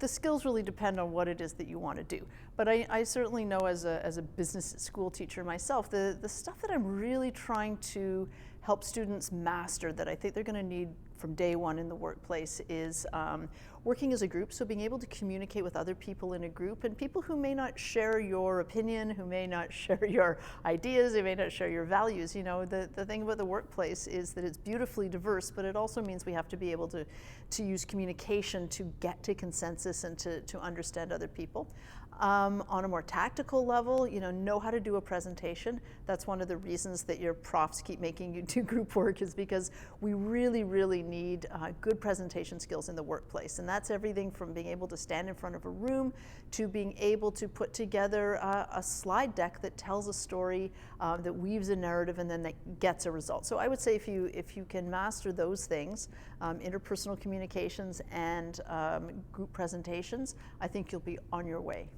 the skills really depend on what it is that you want to do. But I certainly know as a business school teacher myself, the stuff that I'm really trying to help students master that I think they're going to need from day one in the workplace is working as a group, so being able to communicate with other people in a group, and people who may not share your opinion, who may not share your ideas, they may not share your values. You know, the thing about the workplace is that it's beautifully diverse, but it also means we have to be able to use communication to get to consensus and to understand other people. On a more tactical level, know how to do a presentation. That's one of the reasons that your profs keep making you do group work, is because we really, really need good presentation skills in the workplace. And that's everything from being able to stand in front of a room to being able to put together a slide deck that tells a story, that weaves a narrative, and then that gets a result. So I would say if you can master those things, interpersonal communications and group presentations, I think you'll be on your way.